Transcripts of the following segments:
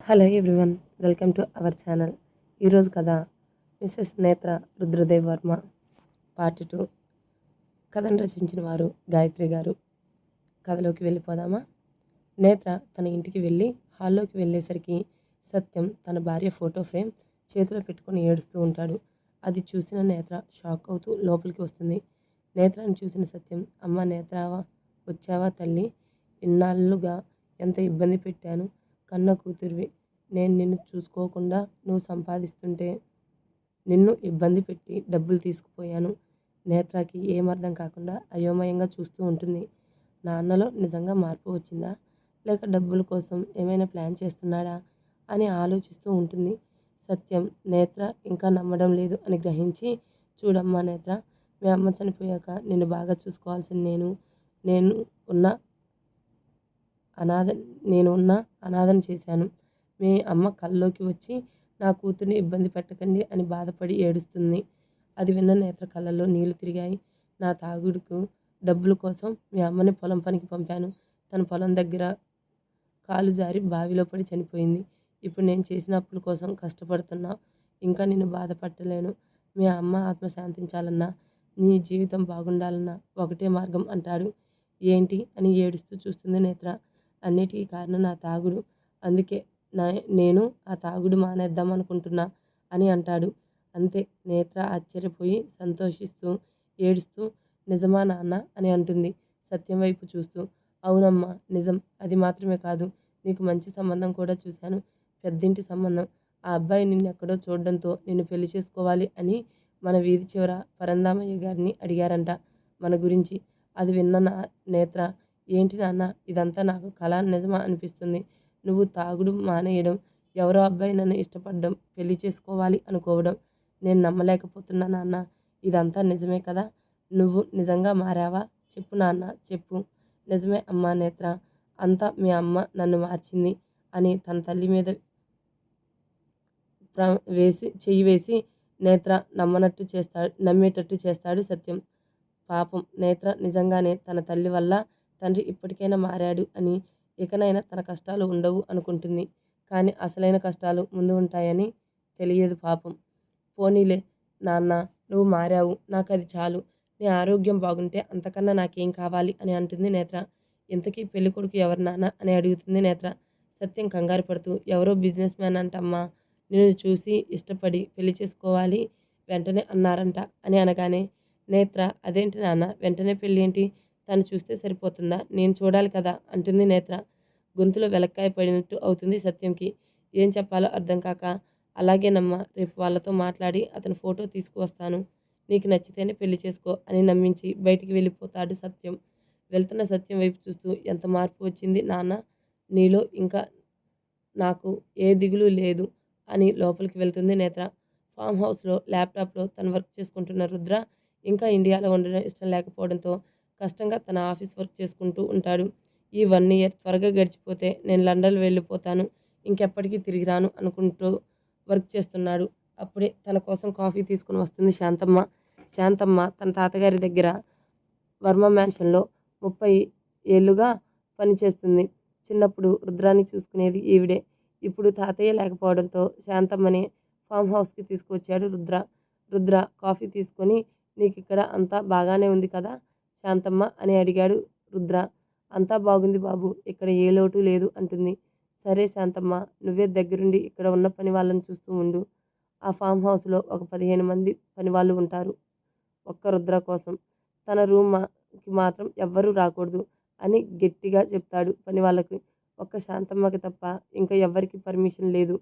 Hello everyone, welcome to our channel. ఈరోజు కథ missus నేత్ర రుద్రదేవ్ వర్మ పార్ట్ 2. కథను రచించిన వారు గాయత్రి గారు. కథలోకి వెళ్ళిపోదామా? నేత్ర తన ఇంటికి వెళ్ళి హాల్లోకి వెళ్ళేసరికి సత్యం తన భార్య ఫోటో ఫ్రేమ్ చేతిలో పెట్టుకొని ఏడుస్తూ ఉంటాడు. అది చూసిన నేత్ర షాక్ అవుతూ లోపలికి వస్తుంది. నేత్రాన్ని చూసిన సత్యం, అమ్మ నేత్రావా, వచ్చావా తల్లి? ఇన్నాళ్ళుగా ఎంత ఇబ్బంది పెట్టాను. కన్న కూతురివి. నేను నిన్ను చూసుకోకుండా నువ్వు సంపాదిస్తుంటే నిన్ను ఇబ్బంది పెట్టి డబ్బులు తీసుకుపోయాను. నేత్రకి ఏమర్థం కాకుండా అయోమయంగా చూస్తూ ఉంటుంది. నాన్నలో నిజంగా మార్పు వచ్చిందా, లేక డబ్బుల కోసం ఏమైనా ప్లాన్ చేస్తున్నాడా అని ఆలోచిస్తూ ఉంటుంది. సత్యం నేత్ర ఇంకా నమ్మడం లేదు అని గ్రహించి, చూడమ్మా నేత్ర, మీ అమ్మ చనిపోయాక నిన్ను బాగా చూసుకోవాల్సింది నేను ఉన్న అనాథ నేను ఉన్న అనాథను చేశాను. మీ అమ్మ కల్లోకి వచ్చి నా కూతుర్ని ఇబ్బంది పెట్టకండి అని బాధపడి ఏడుస్తుంది. అది విన్న నేత్ర కళ్ళల్లో నీళ్లు తిరిగాయి. నా తాగుడుకు డబ్బుల కోసం మీ అమ్మని పొలం పనికి పంపాను. తన పొలం దగ్గర కాలు జారి బావిలో పడి చనిపోయింది. ఇప్పుడు నేను చేసిన అప్పుల కోసం కష్టపడుతున్నా. ఇంకా నిన్ను బాధపట్టలేను. మీ అమ్మ ఆత్మ శాంతించాలన్నా, నీ జీవితం బాగుండాలన్నా ఒకటే మార్గం అంటాడు. ఏంటి అని ఏడుస్తూ చూస్తుంది నేత్ర. అన్నిటికీ కారణం నా తాగుడు. అందుకే నేను ఆ తాగుడు మానేద్దాం అనుకుంటున్నా అని అంటాడు. అంతే. నేత్ర ఆశ్చర్యపోయి సంతోషిస్తూ ఏడుస్తూ, నిజమా నాన్న అని అంటుంది సత్యం వైపు చూస్తూ. అవునమ్మా, నిజం. అది మాత్రమే కాదు, నీకు మంచి సంబంధం కూడా చూశాను. పెద్దింటి సంబంధం. ఆ అబ్బాయి నిన్నెక్కడో చూడడంతో నిన్ను పెళ్లి చేసుకోవాలి అని మన వీధి చివర పరందామయ్య గారిని అడిగారంట మన గురించి. అది విన్న నేత్ర, ఏంటి నాన్న ఇదంతా నాకు కల నిజమా అనిపిస్తుంది. నువ్వు తాగుడు మానేయడం, ఎవరో అబ్బాయి నన్ను ఇష్టపడడం, పెళ్లి చేసుకోవాలి అనుకోవడం నేను నమ్మలేకపోతున్నా నాన్న. ఇదంతా నిజమే కదా? నువ్వు నిజంగా మారావా? చెప్పు నాన్న, చెప్పు. నిజమే అమ్మా నేత్ర, అంతా మీ అమ్మ నన్ను మార్చింది అని తన తల్లి మీద చెయ్యి వేసి నేత్ర నమ్మేటట్టు చేస్తాడు సత్యం. పాపం నేత్ర నిజంగానే తన తల్లి వల్ల తండ్రి ఇప్పటికైనా మారాడు అని, ఇకనైనా తన కష్టాలు ఉండవు అనుకుంటుంది. కానీ అసలైన కష్టాలు ముందు ఉంటాయని తెలియదు పాపం. పోనీలే నాన్న, నువ్వు మారావు, నాకు అది చాలు. నీ ఆరోగ్యం బాగుంటే అంతకన్నా నాకేం కావాలి అని అంటుంది నేత్ర. ఇంతకీ పెళ్లి కొడుకు ఎవరు నాన్న అని అడుగుతుంది నేత్ర. సత్యం కంగారు పడుతూ, ఎవరో బిజినెస్ మ్యాన్ అంటమ్మా, నిన్ను చూసి ఇష్టపడి పెళ్లి చేసుకోవాలి వెంటనే అన్నారంట అని అనగానే, నేత్ర, అదేంటి నాన్న, వెంటనే పెళ్ళి ఏంటి? తను చూస్తే సరిపోతుందా? నేను చూడాలి కదా అంటుంది నేత్ర. గొంతులో వెలక్కాయ పడినట్టు అవుతుంది సత్యంకి. ఏం చెప్పాలో అర్థం కాక, అలాగేనమ్మా, రేపు వాళ్ళతో మాట్లాడి అతని ఫోటో తీసుకువస్తాను. నీకు నచ్చితేనే పెళ్లి చేసుకో అని నమ్మించి బయటికి వెళ్ళిపోతాడు సత్యం. వెళ్తున్న సత్యం వైపు చూస్తూ, ఎంత మార్పు వచ్చింది నాన్న నీలో, ఇంకా నాకు ఏ దిగులు లేదు అని లోపలికి వెళ్తుంది నేత్ర. ఫామ్ హౌస్లో ల్యాప్టాప్లో తను వర్క్ చేసుకుంటున్న రుద్ర ఇంకా ఇండియాలో ఉండడం ఇష్టం లేకపోవడంతో కష్టంగా తన ఆఫీస్ వర్క్ చేసుకుంటూ ఉంటాడు. ఈ 1 ఇయర్ త్వరగా గడిచిపోతే నేను లండన్ వెళ్ళిపోతాను, ఇంకెప్పటికీ తిరిగి రాను అనుకుంటూ వర్క్ చేస్తున్నాడు. అప్పుడే తన కోసం కాఫీ తీసుకుని వస్తుంది శాంతమ్మ. శాంతమ్మ తన తాతగారి దగ్గర వర్మ మ్యాన్షన్లో 30 ఏళ్లుగా పనిచేస్తుంది. చిన్నప్పుడు రుద్రాన్ని చూసుకునేది ఈవిడే. ఇప్పుడు తాతయ్య లేకపోవడంతో శాంతమ్మనే ఫామ్ హౌస్కి తీసుకువచ్చాడు రుద్ర. రుద్ర కాఫీ తీసుకొని, నీకిక్కడ అంతా బాగానే ఉంది కదా శాంతమ్మ అని అడిగాడు రుద్ర. అంతా బాగుంది బాబు, ఇక్కడ ఏ లోటు లేదు అంటుంది. సరే శాంతమ్మ, నువ్వే దగ్గరుండి ఇక్కడ ఉన్న పని వాళ్ళని చూస్తూ ఉండు. ఆ ఫామ్ హౌస్లో ఒక 15 మంది పనివాళ్ళు ఉంటారు ఒక్క రుద్ర కోసం. తన రూమ్కి మాత్రం ఎవ్వరూ రాకూడదు అని గట్టిగా చెప్తాడు పని వాళ్ళకి. ఒక్క శాంతమ్మకి తప్ప ఇంకా ఎవ్వరికి పర్మిషన్ లేదు.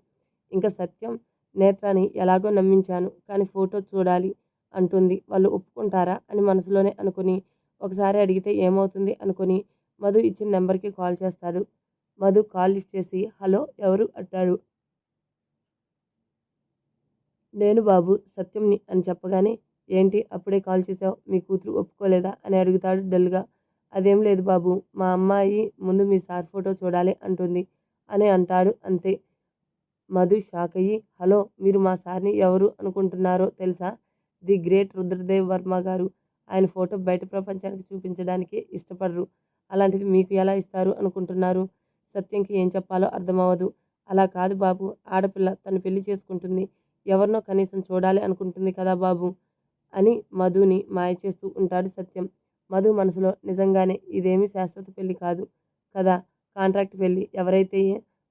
ఇంకా సత్యం, నేత్రాని ఎలాగో నమ్మించాను, కానీ ఫోటో చూడాలి అంటుంది. వాళ్ళు ఒప్పుకుంటారా అని మనసులోనే అనుకుని, ఒకసారి అడిగితే ఏమవుతుంది అనుకుని మధు ఇచ్చిన నెంబర్కి కాల్ చేస్తాడు. మధు కాల్ లిఫ్ట్ చేసి, హలో, ఎవరు అంటాడు. నేను బాబు, సత్యంని అని చెప్పగానే, ఏంటి అప్పుడే కాల్ చేసావు, మీ కూతురు ఒప్పుకోలేదా అని అడుగుతాడు డల్గా. అదేం లేదు బాబు, మా అమ్మాయి ముందు మీ సార్ ఫోటో చూడాలి అంటుంది అని అంటాడు. అంతే. మధు షాక్ అయ్యి, హలో, మీరు మా సార్ని ఎవరు అనుకుంటున్నారో తెలుసా? ది గ్రేట్ రుద్రదేవ్ వర్మ గారు. ఆయన ఫోటో బయట ప్రపంచానికి చూపించడానికి ఇష్టపడరు. అలాంటిది మీకు ఎలా ఇస్తారు అనుకుంటున్నారు? సత్యంకి ఏం చెప్పాలో అర్థమవ్వదు. అలా కాదు బాబు, ఆడపిల్ల తను పెళ్లి చేసుకుంటుంది, ఎవరినో కనీసం చూడాలి అనుకుంటుంది కదా బాబు అని మధుని మాయ చేస్తూ ఉంటాడు సత్యం. మధు మనసులో నిజంగానే ఇదేమీ శాశ్వత పెళ్లి కాదు కదా, కాంట్రాక్ట్ పెళ్లి, ఎవరైతే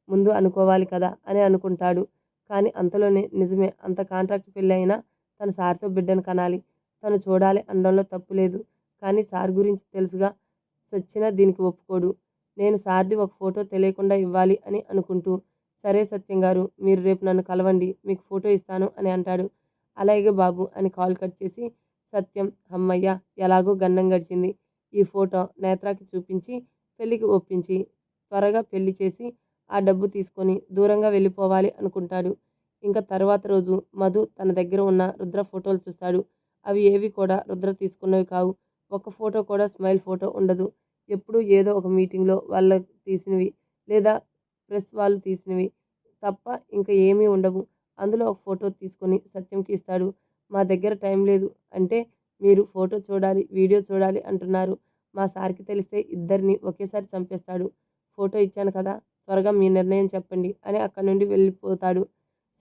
ముందు అనుకోవాలి కదా అని అనుకుంటాడు. కానీ అంతలోనే నిజమే, అంత కాంట్రాక్ట్ పెళ్లి అయినా తను సార్తో బిడ్డను కనాలి, తను చూడాలి అనడంలో తప్పు లేదు. కానీ సార్ గురించి తెలుసుగా, సచ్చినా దీనికి ఒప్పుకోడు. నేను సార్ది ఒక ఫోటో తెలియకుండా ఇవ్వాలి అని అనుకుంటూ, సరే సత్యం గారు, మీరు రేపు నన్ను కలవండి, మీకు ఫోటో ఇస్తాను అని అంటాడు. అలాగే బాబు అని కాల్ కట్ చేసి సత్యం, హమ్మయ్య, ఎలాగో గండం గడిచింది. ఈ ఫోటో నేత్రాకి చూపించి పెళ్లికి ఒప్పించి త్వరగా పెళ్లి చేసి ఆ డబ్బు తీసుకొని దూరంగా వెళ్ళిపోవాలి అనుకుంటాడు. ఇంకా తర్వాత రోజు మధు తన దగ్గర ఉన్న రుద్ర ఫోటోలు చూస్తాడు. అవి ఏవి కూడా రుద్ర తీసుకున్నవి కావు. ఒక్క ఫోటో కూడా స్మైల్ ఫోటో ఉండదు. ఎప్పుడూ ఏదో ఒక మీటింగ్లో వాళ్ళకి తీసినవి లేదా ప్రెస్ వాళ్ళు తీసినవి తప్ప ఇంకా ఏమీ ఉండవు. అందులో ఒక ఫోటో తీసుకొని సత్యంకి ఇస్తాడు. మా దగ్గర టైం లేదు అంటే మీరు ఫోటో చూడాలి, వీడియో చూడాలి అంటున్నారు. మా సార్కి తెలిస్తే ఇద్దరిని ఒకేసారి చంపేస్తాడు. ఫోటో ఇచ్చాను కదా, త్వరగా మీ నిర్ణయం చెప్పండి అని అక్కడి నుండి వెళ్ళిపోతాడు.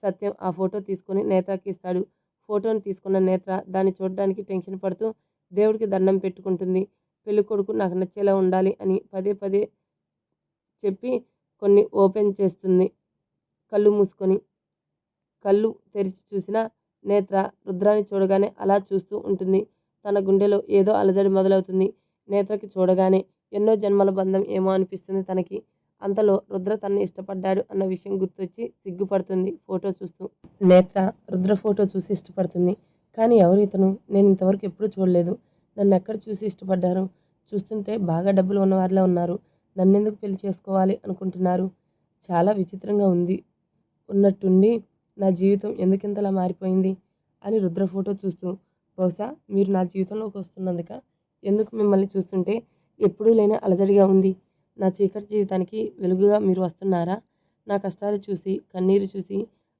సత్యం ఆ ఫోటో తీసుకొని నేత్రకి ఇస్తాడు. ఫోటోని తీసుకున్న నేత్ర దాన్ని చూడడానికి టెన్షన్ పడుతూ దేవుడికి దండం పెట్టుకుంటుంది. పెళ్ళికొడుకు నాకు నచ్చేలా ఉండాలి అని పదే పదే చెప్పి కొన్ని ఓపెన్ చేస్తుంది. కళ్ళు మూసుకొని. కళ్ళు తెరిచి చూసిన నేత్ర రుద్రాని చూడగానే అలా చూస్తూ ఉంటుంది. తన గుండెలో ఏదో అలజడి మొదలవుతుంది. నేత్రకి చూడగానే ఎన్నో జన్మల బంధం ఏమో అనిపిస్తుంది తనకి. అంతలో రుద్ర తన్ని ఇష్టపడ్డాడు అన్న విషయం గుర్తొచ్చి సిగ్గుపడుతుంది ఫోటో చూస్తూ. నేత్ర రుద్ర ఫోటో చూసి ఇష్టపడుతుంది. కానీ ఎవరు ఇతను? నేను ఇంతవరకు ఎప్పుడూ చూడలేదు. నన్ను ఎక్కడ చూసి ఇష్టపడ్డారు? చూస్తుంటే బాగా డబ్బులు ఉన్నవారిలా ఉన్నారు. నన్నెందుకు పెళ్లి చేసుకోవాలి అనుకుంటున్నారు? చాలా విచిత్రంగా ఉంది. ఉన్నట్టుండి నా జీవితం ఎందుకింతలా మారిపోయింది అని రుద్ర ఫోటో చూస్తూ, బహుశా మీరు నా జీవితంలోకి వస్తున్నందుక, ఎందుకు మిమ్మల్ని చూస్తుంటే ఎప్పుడూ లేని అలజడిగా ఉంది. నా చీకటి జీవితానికి వెలుగుగా మీరు వస్తున్నారా? నా కష్టాలు చూసి, కన్నీరు చూసి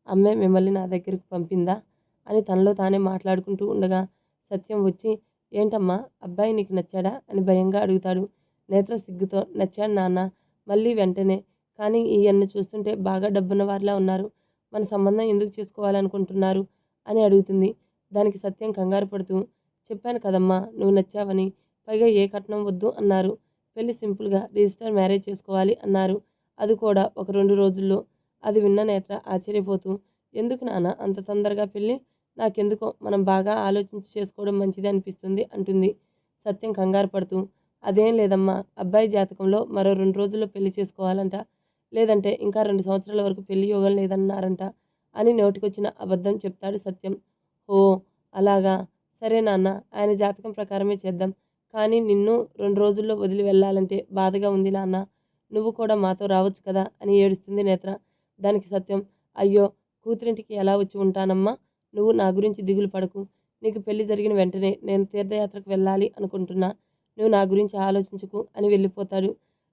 అమ్మే మిమ్మల్ని నా దగ్గరకు పంపిందా అని తనలో తానే మాట్లాడుకుంటూ ఉండగా సత్యం వచ్చి, ఏంటమ్మా, అబ్బాయి నీకు నచ్చాడా అని భయంగా అడుగుతాడు. నేత్ర సిగ్గుతో, నచ్చాడు నాన్న. మళ్ళీ వెంటనే, కానీ ఈయన్ని చూస్తుంటే బాగా డబ్బున్న వారిలా ఉన్నారు. మన సంబంధం ఎందుకు చేసుకోవాలనుకుంటున్నారు అని అడుగుతుంది. దానికి సత్యం కంగారు పడుతూ, చెప్పాను కదమ్మా నువ్వు నచ్చావని, పైగా ఏ కట్నం వద్దు అన్నారు. పెళ్లి సింపుల్గా రిజిస్టర్ మ్యారేజ్ చేసుకోవాలి అన్నారు. అది కూడా ఒక 2 రోజుల్లో. అది విన్న నేత్ర ఆశ్చర్యపోతూ, ఎందుకు నాన్న అంత తొందరగా పెళ్ళి? నాకెందుకో మనం బాగా ఆలోచించి చేసుకోవడం మంచిది అనిపిస్తుంది అంటుంది. సత్యం కంగారు పడుతూ, అదేం లేదమ్మా, అబ్బాయి జాతకంలో మరో 2 రోజుల్లో పెళ్లి చేసుకోవాలంట, లేదంటే ఇంకా 2 సంవత్సరాల వరకు పెళ్లి యోగం లేదన్నారంట అని నోటికొచ్చిన అబద్ధం చెప్తాడు సత్యం. ఓ అలాగా, సరే నాన్న, ఆయన జాతకం ప్రకారమే చేద్దాం. కానీ నిన్ను 2 రోజుల్లో వదిలి వెళ్ళాలంటే బాధగా ఉంది నాన్న. నువ్వు కూడా మాతో రావచ్చు కదా అని ఏడుస్తుంది నేత్ర. దానికి సత్యం, అయ్యో, కూతురింటికి ఎలా వచ్చి ఉంటానమ్మా, నువ్వు నా గురించి దిగులు పడకు. నీకు పెళ్లి జరిగిన వెంటనే నేను తీర్థయాత్రకు వెళ్ళాలి అనుకుంటున్నా. నువ్వు నా గురించి ఆలోచించుకు అని వెళ్ళిపోతాడు.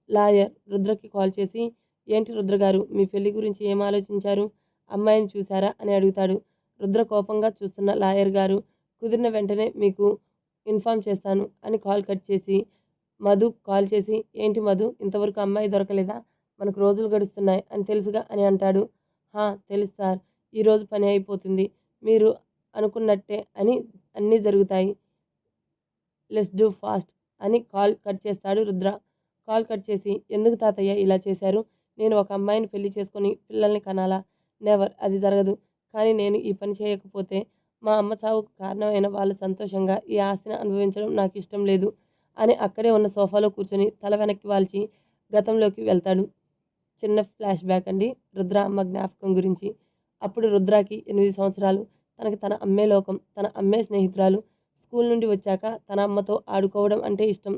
లాయర్ రుద్రకి కాల్ చేసి, ఏంటి రుద్రగారు, మీ పెళ్లి గురించి ఏం ఆలోచించారు? అమ్మాయిని చూశారా అని అడుగుతాడు. రుద్ర కోపంగా చూస్తున్న లాయర్ గారు, కుదిరిన వెంటనే మీకు ఇన్ఫామ్ చేస్తాను అని కాల్ కట్ చేసి మధు కాల్ చేసి, ఏంటి మధు, ఇంతవరకు అమ్మాయి దొరకలేదా? మనకు రోజులు గడుస్తున్నాయి అని తెలుసుగా అని అంటాడు. హా తెలుసు సార్, ఈరోజు పని అయిపోతుంది, మీరు అనుకున్నట్టే అని అన్నీ జరుగుతాయి. లెట్స్ డూ ఫాస్ట్ అని కాల్ కట్ చేస్తాడు రుద్ర. కాల్ కట్ చేసి, ఎందుకు తాతయ్య ఇలా చేశారు? నేను ఒక అమ్మాయిని పెళ్లి చేసుకొని పిల్లల్ని కనాలా? నెవర్, అది జరగదు. కానీ నేను ఈ పని చేయకపోతే మా అమ్మ చావుకు కారణమైన వాళ్ళు సంతోషంగా ఈ ఆస్తిని అనుభవించడం నాకు ఇష్టం లేదు అని అక్కడే ఉన్న సోఫాలో కూర్చొని తల వెనక్కి వాల్చి గతంలోకి వెళ్తాడు. చిన్న ఫ్లాష్ బ్యాక్ అండి, రుద్ర అమ్మ జ్ఞాపకం గురించి. అప్పుడు రుద్రాకి 8 సంవత్సరాలు. తనకి తన అమ్మే లోకం, తన అమ్మే స్నేహితురాలు. స్కూల్ నుండి వచ్చాక తన అమ్మతో ఆడుకోవడం అంటే ఇష్టం.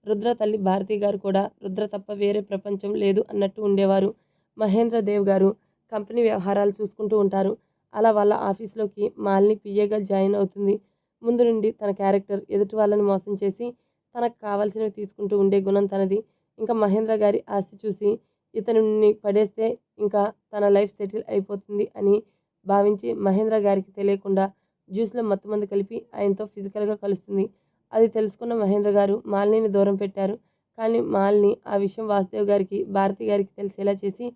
రుద్ర తల్లి భారతి గారు కూడా రుద్ర తప్ప వేరే ప్రపంచం లేదు అన్నట్టు ఉండేవారు. మహేంద్ర దేవ్ గారు కంపెనీ వ్యవహారాలు చూసుకుంటూ ఉంటారు. అలా వాళ్ళ ఆఫీస్లోకి మాలిని పిఏగా జాయిన్ అవుతుంది. ముందు నుండి తన క్యారెక్టర్ ఎదుటి వాళ్ళని మోసం చేసి తనకు కావాల్సినవి తీసుకుంటూ ఉండే గుణం తనది. ఇంకా మహేంద్ర గారి ఆస్తి చూసి ఇతనిని పడేస్తే ఇంకా తన లైఫ్ సెటిల్ అయిపోతుంది అని భావించి మహేంద్ర గారికి తెలియకుండా జ్యూస్లో మత్తుమందు కలిపి ఆయనతో ఫిజికల్గా కలుస్తుంది. అది తెలుసుకున్న మహేంద్ర గారు మాలినిని దూరం పెట్టారు. కానీ మాలిని ఆ విషయం వాసుదేవ్ గారికి, భారతి గారికి తెలిసేలా చేసి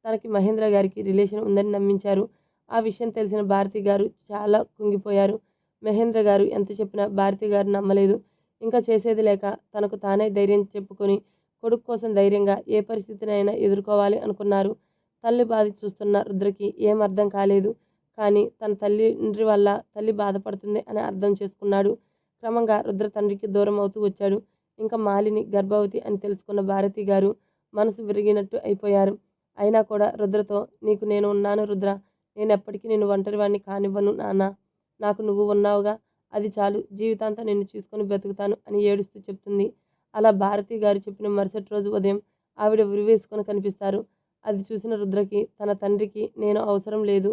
తనకి మహేంద్ర గారికి రిలేషన్ ఉందని నమ్మించారు. ఆ విషయం తెలిసిన భారతి గారు చాలా కుంగిపోయారు. మహేంద్ర గారు ఎంత చెప్పినా భారతి గారు నమ్మలేదు. ఇంకా చేసేది లేక తనకు తానే ధైర్యం చెప్పుకొని కొడుకు కోసం ధైర్యంగా ఏ పరిస్థితినైనా ఎదుర్కోవాలి అనుకున్నారు. తల్లి బాధ చూస్తున్న రుద్రకి ఏం అర్థం కాలేదు. కానీ తన తండ్రి వల్ల తల్లి బాధపడుతుంది అని అర్థం చేసుకున్నాడు. క్రమంగా రుద్ర తండ్రికి దూరం అవుతూ వచ్చాడు. ఇంకా మాలిని గర్భవతి అని తెలుసుకున్న భారతి గారు మనసు విరిగినట్టు అయిపోయారు. అయినా కూడా రుద్రతో, నీకు నేను ఉన్నాను రుద్ర, నేను ఎప్పటికీ నిన్ను ఒంటరివాణ్ణి కానివ్వను నాన్న, నాకు నువ్వు ఉన్నావుగా, అది చాలు, జీవితాంతం నిన్ను చూసుకొని బ్రతుకుతాను అని ఏడుస్తూ చెప్తుంది. అలా భారతి గారు చెప్పిన మరుసటి రోజు ఉదయం ఆవిడ ఉరివేసుకొని కనిపిస్తారు. అది చూసిన రుద్రకి తన తండ్రికి నేను అవసరం లేదు,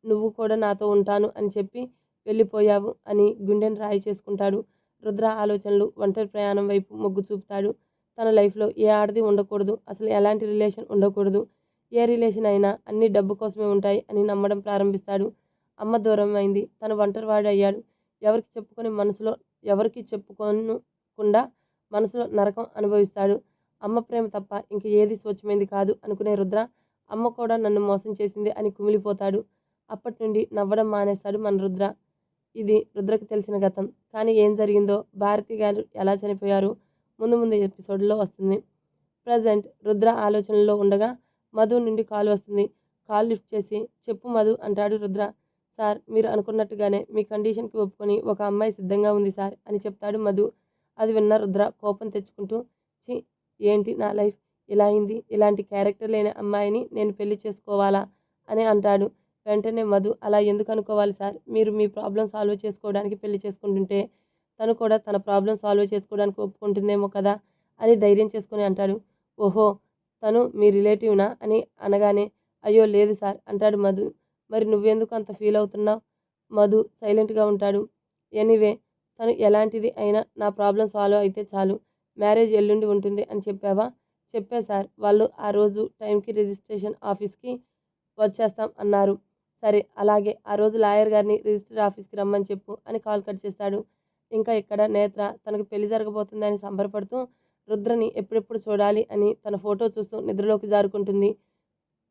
నువ్వు కూడా నాతో ఉంటాను అని చెప్పి వెళ్ళిపోయావు అని గుండెని రాయి చేసుకుంటాడు. రుద్ర ఆలోచనలు ఒంటరి ప్రయాణం వైపు మొగ్గు చూపుతాడు. తన లైఫ్లో ఏ ఆడది ఉండకూడదు, అసలు ఎలాంటి రిలేషన్ ఉండకూడదు, ఏ రిలేషన్ అయినా అన్ని డబ్బు కోసమే ఉంటాయి అని నమ్మడం ప్రారంభిస్తాడు. అమ్మ దూరం అయింది, తను ఒంటరివాడు అయ్యాడు. ఎవరికి చెప్పుకోకుండా మనసులో నరకం అనుభవిస్తాడు. అమ్మ ప్రేమ తప్ప ఇంక ఏది స్వచ్ఛమైంది కాదు అనుకునే రుద్ర, అమ్మ కూడా నన్ను మోసం చేసింది అని కుమిలిపోతాడు. అప్పటి నుండి నవ్వడం మానేస్తాడు మన రుద్ర. ఇది రుద్రకి తెలిసిన గతం. కానీ ఏం జరిగిందో, భారతి గారు ఎలా చనిపోయారు, ముందు ముందు ఎపిసోడ్లో వస్తుంది. ప్రజెంట్ రుద్ర ఆలోచనలో ఉండగా మధు నుండి కాల్ వస్తుంది. కాల్ లిఫ్ట్ చేసి, చెప్పు మధు అంటాడు రుద్ర. సార్, మీరు అనుకున్నట్టుగానే మీ కండిషన్కి ఒప్పుకొని ఒక అమ్మాయి సిద్ధంగా ఉంది సార్ అని చెప్తాడు మధు. అది విన్న రుద్ర కోపం తెచ్చుకుంటూ, చి, ఏంటి నా లైఫ్ ఇలా అయింది, ఇలాంటి క్యారెక్టర్ లేని అమ్మాయిని నేను పెళ్లి చేసుకోవాలా అని అంటాడు. వెంటనే మధు, అలా ఎందుకు అనుకోవాలి సార్, మీరు మీ ప్రాబ్లం సాల్వ్ చేసుకోవడానికి పెళ్లి చేసుకుంటుంటే తను కూడా తన ప్రాబ్లం సాల్వ్ చేసుకోవడానికి ఒప్పుకుంటుందేమో కదా అని ధైర్యం చేసుకుని అంటాడు. ఓహో, తను మీ రిలేటివ్నా అని అనగానే, అయ్యో లేదు సార్ అంటాడు మధు. మరి నువ్వెందుకు అంత ఫీల్ అవుతున్నావు? మధు సైలెంట్గా ఉంటాడు. ఎనీవే, తను ఎలాంటిది అయినా నా ప్రాబ్లం సాల్వ్ అయితే చాలు, మ్యారేజ్ ఎల్లుండి ఉంటుంది అని చెప్పావా? చెప్పా సార్, వాళ్ళు ఆ రోజు టైంకి రిజిస్ట్రేషన్ ఆఫీస్కి వచ్చేస్తాం అన్నారు. సరే అలాగే, ఆ రోజు లాయర్ గారిని రిజిస్టర్ ఆఫీస్కి రమ్మని చెప్పు అని కాల్ కట్ చేస్తాడు. ఇంకా ఇక్కడ నేత్ర తనకు పెళ్లి జరగబోతుందని సంబరపడుతూ రుద్రని ఎప్పుడెప్పుడు చూడాలి అని తన ఫోటో చూస్తూ నిద్రలోకి జారుకుంటుంది.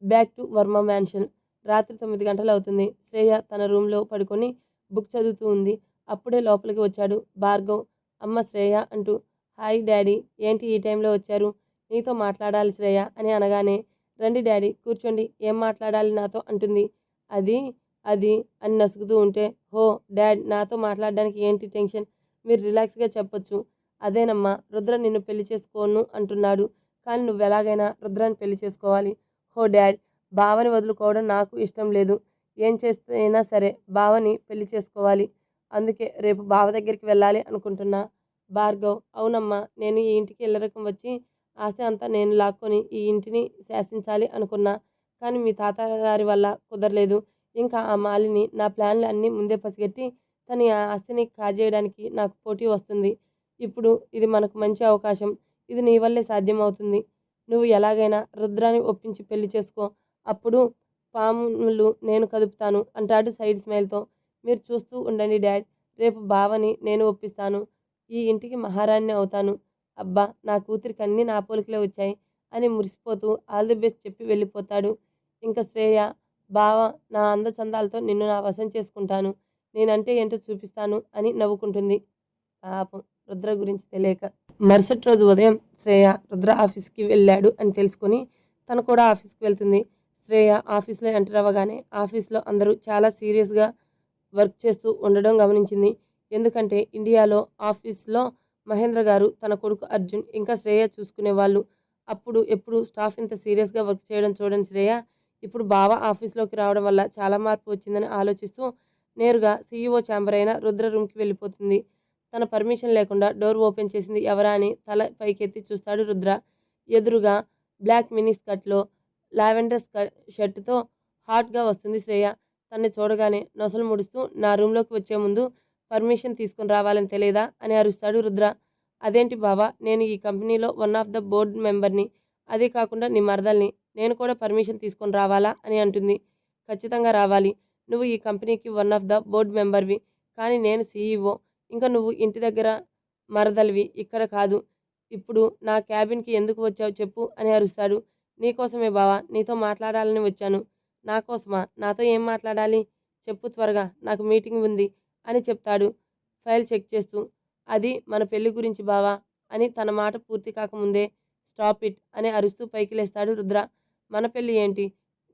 Back to Varma mansion. రాత్రి 9 గంటలు అవుతుంది. శ్రేయ తన రూమ్లో పడుకొని బుక్ చదువుతూ ఉంది. అప్పుడే లోపలికి వచ్చాడు భార్గవ్. అమ్మ శ్రేయ అంటూ, హాయ్ డాడీ, ఏంటి ఈ టైంలో వచ్చారు, నీతో మాట్లాడాలి శ్రేయ అని అనగానే, రండి డాడీ కూర్చోండి, ఏం మాట్లాడాలి నాతో అంటుంది. అది అది అని నసుగుతూ ఉంటే, హో డాడ్, నాతో మాట్లాడడానికి ఏంటి టెన్షన్, మీరు రిలాక్స్గా చెప్పొచ్చు. అదేనమ్మా, రుద్ర నిన్ను పెళ్లి చేసుకోను అంటున్నాడు, కానీ నువ్వెలాగైనా రుద్రాన్ని పెళ్లి చేసుకోవాలి. హో డాడ్, బావని వదులుకోవడం నాకు ఇష్టం లేదు, ఏం చేస్తైనా సరే బావని పెళ్లి చేసుకోవాలి, అందుకే రేపు బావ దగ్గరికి వెళ్ళాలి అనుకుంటున్నా. భార్గవ్, అవునమ్మా, నేను ఈ ఇంటికి ఇల్లరకం వచ్చి ఆస్తి అంతా నేను లాక్కొని ఈ ఇంటిని శాసించాలి అనుకున్నా, కానీ మీ తాతగారి వల్ల కుదరలేదు. ఇంకా ఆ మాలిని నా ప్లాన్లు అన్నీ ముందే పసిగట్టి తన ఆ ఆస్తిని కాజేయడానికి నాకు పోటీ వస్తుంది. ఇప్పుడు ఇది మనకు మంచి అవకాశం, ఇది నీ వల్లే సాధ్యమవుతుంది. నువ్వు ఎలాగైనా రుద్రాన్ని ఒప్పించి పెళ్లి చేసుకో, అప్పుడు పాములు నేను కదుపుతాను అంటాడు సైడ్ స్మైల్తో. మీరు చూస్తూ ఉండండి డాడ్, రేపు బావని నేను ఒప్పిస్తాను, ఈ ఇంటికి మహారాణిని అవుతాను. అబ్బా, నా కూతురికి అన్నీ నా పోలికలే వచ్చాయి అని మురిసిపోతూ ఆల్ ది బెస్ట్ చెప్పి వెళ్ళిపోతాడు. ఇంకా శ్రేయ, బావ నా అందచందాలతో నిన్ను నా వశం చేసుకుంటాను, నేనంటే ఏంటో చూపిస్తాను అని నవ్వుకుంటుంది. పాపం రుద్ర గురించి తెలియక. మరుసటి రోజు ఉదయం శ్రేయ రుద్ర ఆఫీస్కి వెళ్ళాడు అని తెలుసుకుని తను కూడా ఆఫీస్కి వెళ్తుంది. శ్రేయ ఆఫీస్లో ఎంటర్ అవ్వగానే ఆఫీస్లో అందరూ చాలా సీరియస్గా వర్క్ చేస్తూ ఉండడం గమనించింది. ఎందుకంటే ఇండియాలో ఆఫీస్లో మహేంద్ర గారు, తన కొడుకు అర్జున్, ఇంకా శ్రేయ చూసుకునేవాళ్ళు. అప్పుడు ఎప్పుడు స్టాఫ్ ఇంత సీరియస్గా వర్క్ చేయడం చూడని శ్రేయ ఇప్పుడు బావ ఆఫీస్లోకి రావడం వల్ల చాలా మార్పు వచ్చిందని ఆలోచిస్తూ నేరుగా సీఈఓ ఛాంబర్ అయిన రుద్ర రూమ్కి వెళ్ళిపోతుంది. తన పర్మిషన్ లేకుండా డోర్ ఓపెన్ చేసింది ఎవరా అని తల పైకెత్తి చూస్తాడు రుద్ర. ఎదురుగా బ్లాక్ మినీ స్కర్ట్లో లావెండర్ షర్టుతో హాట్గా వస్తుంది శ్రేయ. తన్ని చూడగానే నొసలు ముడుస్తూ, నా రూమ్లోకి వచ్చే ముందు పర్మిషన్ తీసుకుని రావాలని తెలియదా అని అరుస్తాడు రుద్ర. అదేంటి బావా, నేను ఈ కంపెనీలో వన్ ఆఫ్ ద బోర్డ్ మెంబర్ని, అదే కాకుండా నీ మరదల్ని, నేను కూడా పర్మిషన్ తీసుకొని రావాలా అని అంటుంది. ఖచ్చితంగా రావాలి, నువ్వు ఈ కంపెనీకి వన్ ఆఫ్ ద బోర్డ్ మెంబర్వి, కానీ నేను సీఈఓ, ఇంకా నువ్వు ఇంటి దగ్గర మరదలివి, ఇక్కడ కాదు. ఇప్పుడు నా క్యాబిన్కి ఎందుకు వచ్చావు చెప్పు అని అరుస్తాడు. నీకోసమే బావా, నీతో మాట్లాడాలని వచ్చాను. నా కోసమా? నాతో ఏం మాట్లాడాలి? చెప్పు త్వరగా, నాకు మీటింగ్ ఉంది అని చెప్తాడు ఫైల్ చెక్ చేస్తూ. అది మన పెళ్లి గురించి బావా అని తన మాట పూర్తి కాకముందే స్టాప్ ఇట్ అని అరుస్తూ పైకి లేస్తాడు రుద్ర. మన పెళ్లి ఏంటి?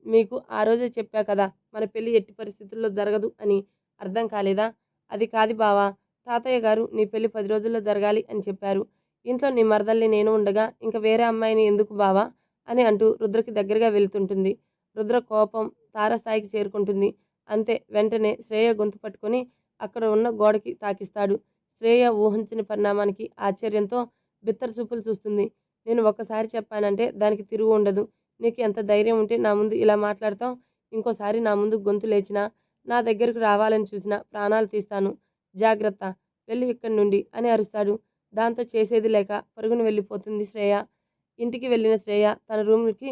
మీకు ఆ రోజే చెప్పా కదా, మన పెళ్లి ఎట్టి పరిస్థితుల్లో జరగదు అని. అర్థం కాలేదా? అది కాదు బావా, తాతయ్య గారు నీ పెళ్లి 10 రోజుల్లో జరగాలి అని చెప్పారు. ఇంట్లో నీ మరదల్ని నేను ఉండగా ఇంక వేరే అమ్మాయిని ఎందుకు బావా అని అంటూ రుద్రకి దగ్గరగా వెళ్తుంటుంది. రుద్ర కోపం తారస్థాయికి చేరుకుంటుంది. అంతే, వెంటనే శ్రేయ గొంతు పట్టుకొని అక్కడ ఉన్న గోడకి తాకిస్తాడు. శ్రేయ ఊహించని పరిణామానికి ఆశ్చర్యంతో బిత్తర చూపులు చూస్తుంది. నేను ఒక్కసారి చెప్పానంటే దానికి తిరుగు ఉండదు. నీకు ఎంత ధైర్యం ఉంటే నా ముందు ఇలా మాట్లాడతావు? ఇంకోసారి నా ముందు గొంతు లేచినా, నా దగ్గరకు రావాలని చూసినా ప్రాణాలు తీస్తాను. జాగ్రత్త, వెళ్ళి ఇక్కడి నుండి అని అరుస్తాడు. దాంతో చేసేది లేక పరుగున వెళ్ళిపోతుంది శ్రేయ. ఇంటికి వెళ్ళిన శ్రేయ తన రూమ్కి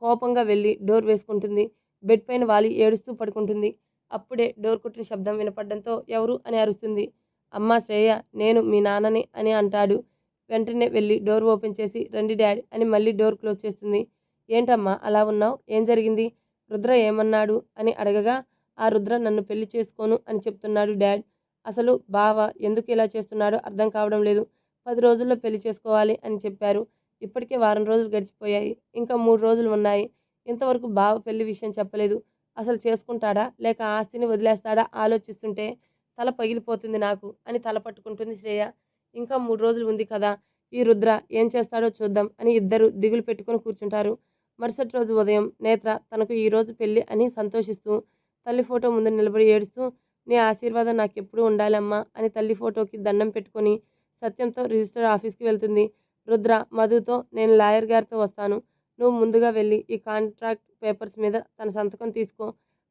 కోపంగా వెళ్ళి డోర్ వేసుకుంటుంది. బెడ్ పైన వాలి ఏడుస్తూ పడుకుంటుంది. అప్పుడే డోర్ కొట్టిన శబ్దం వినపడడంతో ఎవరు అని అరుస్తుంది. అమ్మా శ్రేయ, నేను మీ నాన్నని అని అంటాడు. వెంటనే వెళ్ళి డోర్ ఓపెన్ చేసి రండి డాడ్ అని మళ్ళీ డోర్ క్లోజ్ చేస్తుంది. ఏంటమ్మా అలా ఉన్నావు? ఏం జరిగింది? రుద్ర ఏమన్నాడు అని అడగగా, ఆ రుద్ర నన్ను పెళ్లి చేసుకోను అని చెప్తున్నాడు డాడ్. అసలు బావ ఎందుకు ఇలా చేస్తున్నాడో అర్థం కావడం లేదు. 10 రోజుల్లో పెళ్లి చేసుకోవాలి అని చెప్పారు. ఇప్పటికే వారం రోజులు గడిచిపోయాయి. ఇంకా 3 రోజులు ఉన్నాయి. ఇంతవరకు బావ పెళ్లి విషయం చెప్పలేదు. అసలు చేసుకుంటాడా లేక ఆస్తిని వదిలేస్తాడా ఆలోచిస్తుంటే తల పగిలిపోతుంది నాకు అని తల పట్టుకుంటుంది శ్రేయ. ఇంకా 3 రోజులు ఉంది కదా, ఈ రుద్ర ఏం చేస్తాడో చూద్దాం అని ఇద్దరు దిగులు పెట్టుకుని కూర్చుంటారు. మరుసటి రోజు ఉదయం నేత్ర తనకు ఈ రోజు పెళ్లి అని సంతోషిస్తూ తల్లి ఫోటో ముందు నిలబడి ఏడుస్తూ, నీ ఆశీర్వాదం నాకెప్పుడూ ఉండాలమ్మా అని తల్లి ఫోటోకి దండం పెట్టుకొని సత్యంతో రిజిస్టర్ ఆఫీస్కి వెళ్తుంది. రుద్ర మధుతో నేను లాయర్ గారితో వస్తాను. నువ్వు ముందుగా వెళ్ళి ఈ కాంట్రాక్ట్ పేపర్స్ మీద తన సంతకం తీసుకో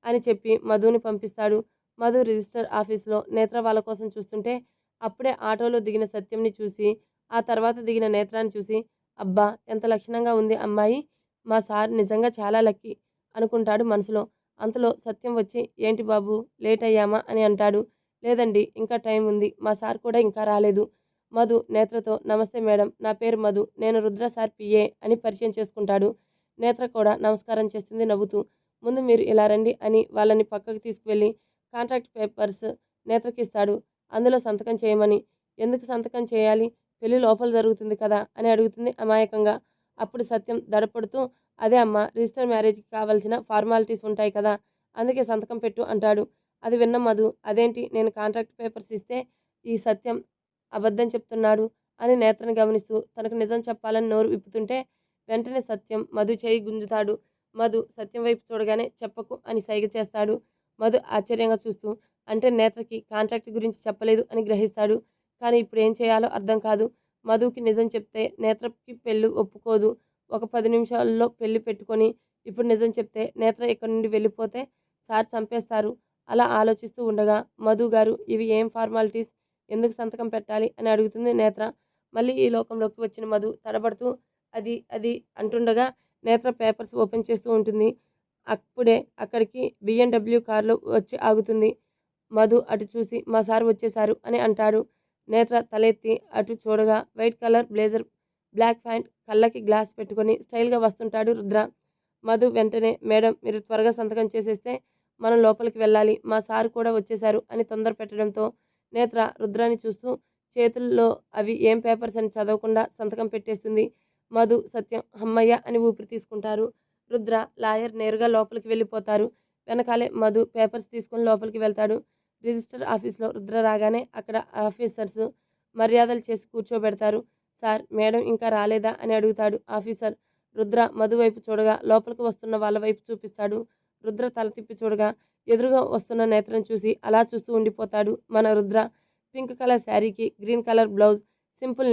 అని చెప్పి మధుని పంపిస్తాడు. మధు రిజిస్టర్ ఆఫీస్లో నేత్ర వాళ్ళ కోసం చూస్తుంటే అప్పుడే ఆటోలో దిగిన సత్యంని చూసి, ఆ తర్వాత దిగిన నేత్రాన్ని చూసి, అబ్బా ఎంత లక్షణంగా ఉంది అమ్మాయి, మా సార్ నిజంగా చాలా లక్కీ అనుకుంటాడు మనసులో. అంతలో సత్యం వచ్చి, ఏంటి బాబు లేట్ అయ్యామా అని అంటాడు. లేదండి, ఇంకా టైం ఉంది, మా సార్ కూడా ఇంకా రాలేదు. మధు నేత్రతో, నమస్తే మేడం, నా పేరు మధు, నేను రుద్ర సార్ పిఏ అని పరిచయం చేసుకుంటాడు. నేత్ర కూడా నమస్కారం చేస్తుంది నవ్వుతూ. ముందు మీరు ఇలా రండి అని వాళ్ళని పక్కకు తీసుకువెళ్ళి కాంట్రాక్ట్ పేపర్స్ నేత్రకిస్తాడు. అందులో సంతకం చేయమని. ఎందుకు సంతకం చేయాలి? పెళ్లి లోపల జరుగుతుంది కదా అని అడుగుతుంది అమాయకంగా. అప్పుడు సత్యం దడపడుతూ, అదే అమ్మా, రిజిస్టర్ మ్యారేజ్కి కావాల్సిన ఫార్మాలిటీస్ ఉంటాయి కదా, అందుకే సంతకం పెట్టు అంటాడు. అది విన్న మధు, అదేంటి నేను కాంట్రాక్ట్ పేపర్స్ ఇస్తే ఈ సత్యం అబద్ధం చెప్తున్నాడు అని నేత్రని గమనిస్తూ తనకు నిజం చెప్పాలని నోరు విప్పుతుంటే వెంటనే సత్యం మధు చేయి గుంజుతాడు. మధు సత్యం వైపు చూడగానే చెప్పకు అని సైగ చేస్తాడు. మధు ఆశ్చర్యంగా చూస్తూ, అంటే నేత్రకి కాంట్రాక్ట్ గురించి చెప్పలేదు అని గ్రహిస్తాడు. కానీ ఇప్పుడు ఏం చేయాలో అర్థం కాదు. మధుకి నిజం చెప్తే నేత్రకి పెళ్లి ఒప్పుకోదు. ఒక 10 నిమిషాల్లో పెళ్లి పెట్టుకొని ఇప్పుడు నిజం చెప్తే నేత్ర ఇక్కడి నుండి వెళ్ళిపోతే సార్ చంపేస్తారు. అలా ఆలోచిస్తూ ఉండగా, మధు గారు ఇవి ఏం ఫార్మాలిటీస్, ఎందుకు సంతకం పెట్టాలి అని అడుగుతుంది నేత్ర. మళ్ళీ ఈ లోకంలోకి వచ్చిన మధు తడబడుతూ అది అది అంటుండగా నేత్ర పేపర్స్ ఓపెన్ చేస్తూ ఉంటుంది. అప్పుడే అక్కడికి బిఎండబ్ల్యూ కారులో వచ్చి ఆగుతుంది. మధు అటు చూసి, మా సార్ వచ్చేశారు అని అంటాడు. నేత్ర తలెత్తి అటు చూడగా white colour blazer, black pant, కళ్ళకి గ్లాస్ పెట్టుకొని స్టైల్గా వస్తుంటాడు రుద్ర. మధు వెంటనే, మేడం మీరు త్వరగా సంతకం చేసేస్తే మనం లోపలికి వెళ్ళాలి, మా సార్ కూడా వచ్చేశారు అని తొందర పెట్టడంతో నేత్ర రుద్రాన్ని చూస్తూ చేతుల్లో అవి ఏం పేపర్స్ అని చదవకుండా సంతకం పెట్టేస్తుంది. మధు సత్యం హమ్మయ్య అని ఊపిరి తీసుకుంటారు. రుద్ర లాయర్ నేరుగా లోపలికి వెళ్ళిపోతారు. వెనకాలే మధు పేపర్స్ తీసుకుని లోపలికి వెళ్తాడు. రిజిస్టర్ ఆఫీస్లో రుద్ర రాగానే అక్కడ ఆఫీసర్స్ మర్యాదలు చేసి కూర్చోబెడతారు. సార్, మేడం ఇంకా రాలేదా అని అడుగుతాడు ఆఫీసర్. రుద్ర మధు వైపు చూడగా లోపలికి వస్తున్న వాళ్ళ వైపు చూపిస్తాడు. రుద్ర తల తిప్పి చూడగా ఎదురుగా వస్తున్న నేత్రం చూసి అలా చూస్తూ ఉండిపోతాడు మన రుద్ర. పింక్ కలర్ శారీకి green colour blouse, simple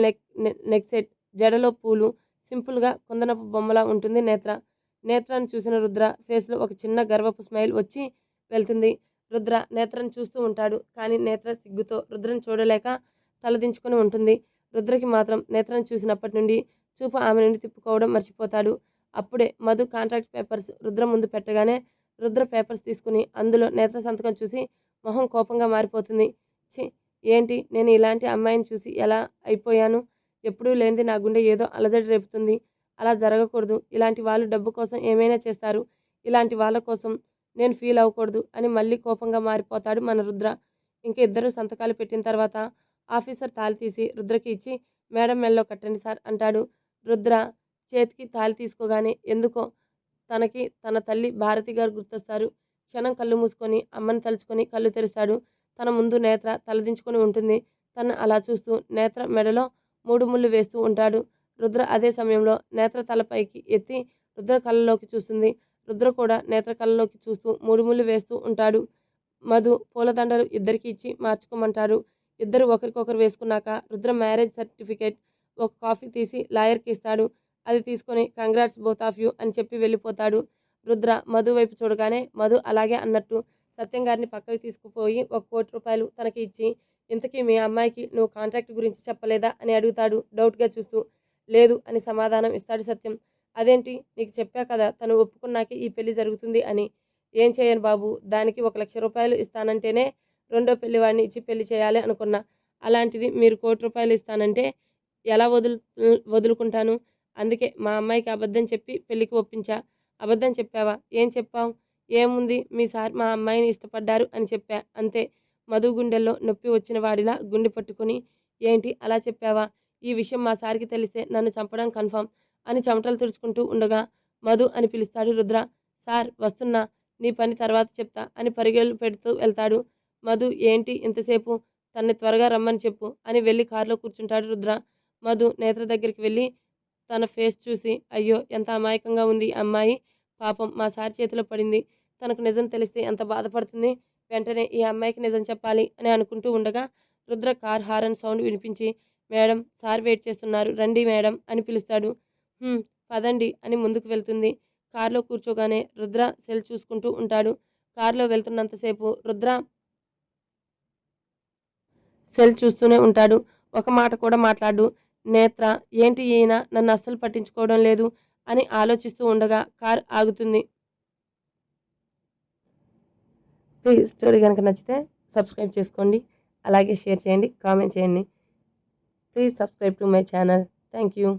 neck set, జడలో పూలు, సింపుల్గా కుందనపు బొమ్మలా ఉంటుంది నేత్ర. నేత్రాన్ని చూసిన రుద్ర ఫేస్లో ఒక చిన్న గర్వపు స్మైల్ వచ్చి వెళ్తుంది. రుద్ర నేత్రను చూస్తూ ఉంటాడు. కానీ నేత్ర సిగ్గుతో రుద్రని చూడలేక తలదించుకొని ఉంటుంది. రుద్రకి మాత్రం నేత్రను చూసినప్పటి నుండి చూపు ఆమె నుండి తిప్పుకోవడం మర్చిపోతాడు. అప్పుడే మధు కాంట్రాక్ట్ పేపర్స్ రుద్ర ముందు పెట్టగానే రుద్ర పేపర్స్ తీసుకుని అందులో నేత్ర సంతకం చూసి మొహం కోపంగా మారిపోతుంది. ఛీ, ఏంటి నేను ఇలాంటి అమ్మాయిని చూసి ఎలా అయిపోయాను? ఎప్పుడూ లేనిది నా గుండె ఏదో అలజడి రేపుతుంది. అలా జరగకూడదు. ఇలాంటి వాళ్ళు డబ్బు కోసం ఏమైనా చేస్తారు. ఇలాంటి వాళ్ళ కోసం నేను ఫీల్ అవ్వకూడదు అని మళ్ళీ కోపంగా మారిపోతాడు మన రుద్ర. ఇంక ఇద్దరు సంతకాలు పెట్టిన తర్వాత ఆఫీసర్ తాళి తీసి రుద్రకి ఇచ్చి మేడం మెడలో కట్టండి సార్ అంటాడు. రుద్ర చేతికి తాళి తీసుకోగానే ఎందుకో తనకి తన తల్లి భారతి గారు గుర్తొస్తారు. క్షణం కళ్ళు మూసుకొని అమ్మని తలుచుకొని కళ్ళు తెరుస్తాడు. తన ముందు నేత్ర తలదించుకొని ఉంటుంది. తను అలా చూస్తూ నేత్ర మెడలో 3 ముళ్ళు వేస్తూ ఉంటాడు. రుద్ర అదే సమయంలో నేత్ర తల పైకి ఎత్తి రుద్ర కళ్ళలోకి చూస్తుంది. రుద్ర కూడా నేత్ర కళ్ళలోకి చూస్తూ 3 ముళ్ళు వేస్తూ ఉంటాడు. మధు పూలదండలు ఇద్దరికి ఇచ్చి మార్చుకోమంటారు. ఇద్దరు ఒకరికొకరు వేసుకున్నాక రుద్ర మ్యారేజ్ సర్టిఫికేట్ ఒక కాఫీ తీసి లాయర్కి ఇస్తాడు. అది తీసుకొని కంగ్రాట్స్ బోత్ ఆఫ్ యూ అని చెప్పి వెళ్ళిపోతాడు. రుద్ర మధు వైపు చూడగానే మధు అలాగే అన్నట్టు సత్యం గారిని పక్కకి తీసుకుపోయి ₹1,00,00,000 తనకి ఇచ్చి ఇంతకీ మీ అమ్మాయికి నువ్వు కాంట్రాక్ట్ గురించి చెప్పలేదా అని అడుగుతాడు డౌట్గా చూస్తూ. లేదు అని సమాధానం ఇస్తాడు సత్యం. అదేంటి నీకు చెప్పా కదా తను ఒప్పుకున్నాకే ఈ పెళ్లి జరుగుతుంది అని. ఏం చేయను బాబు, దానికి ₹1,00,000 ఇస్తానంటేనే రెండో పెళ్లివాడిని ఇచ్చి పెళ్లి చేయాలి అనుకున్నా. అలాంటిది మీరు ₹1,00,00,000 ఇస్తానంటే ఎలా వదులుకుంటాను. అందుకే మా అమ్మాయికి అబద్ధం చెప్పి పెళ్లికి ఒప్పించా. అబద్ధం చెప్పావా? ఏం చెప్పావు? ఏముంది మీ సార్ మా అమ్మాయిని ఇష్టపడ్డారు అని చెప్పా అంతే. మధు గుండెల్లో నొప్పి వచ్చిన వాడిలా గుండె పట్టుకుని ఏంటి అలా చెప్పావా? ఈ విషయం మా సార్కి తెలిస్తే నన్ను చంపడం కన్ఫర్మ్ అని చెమటలు తుడుచుకుంటూ ఉండగా మధు అని పిలుస్తాడు రుద్ర. సార్ వస్తున్నా, నీ పని తర్వాత చెప్తా అని పరుగులు పెడుతూ వెళ్తాడు. మధు ఏంటి ఇంతసేపు, తన్ని త్వరగా రమ్మని చెప్పు అని వెళ్ళి కారులో కూర్చుంటాడు రుద్ర. మధు నేత్ర దగ్గరికి వెళ్ళి తన ఫేస్ చూసి అయ్యో ఎంత అమాయకంగా ఉంది ఈ అమ్మాయి, పాపం మా సార్ చేతిలో పడింది, తనకు నిజం తెలిస్తే ఎంత బాధపడుతుంది, వెంటనే ఈ అమ్మాయికి నిజం చెప్పాలి అని అనుకుంటూ ఉండగా రుద్ర కార్ హారన్ సౌండ్ వినిపించి మేడం సార్ వెయిట్ చేస్తున్నారు రండి మేడం అని పిలుస్తాడు. పదండి అని ముందుకు వెళ్తుంది. కారులో కూర్చోగానే రుద్ర సెల్ చూసుకుంటూ ఉంటాడు. కారులో వెళ్తున్నంతసేపు రుద్ర సెల్ చూస్తూనే ఉంటాడు. ఒక మాట కూడా మాట్లాడు. నేత్ర ఏంటి ఈయన నన్ను అస్సలు పట్టించుకోవడం లేదు అని ఆలోచిస్తూ ఉండగా కార్ ఆగుతుంది. ప్లీజ్ స్టోరీ కనుక నచ్చితే సబ్స్క్రైబ్ చేసుకోండి. అలాగే షేర్ చేయండి, కామెంట్ చేయండి. Please subscribe to my channel. Thank you.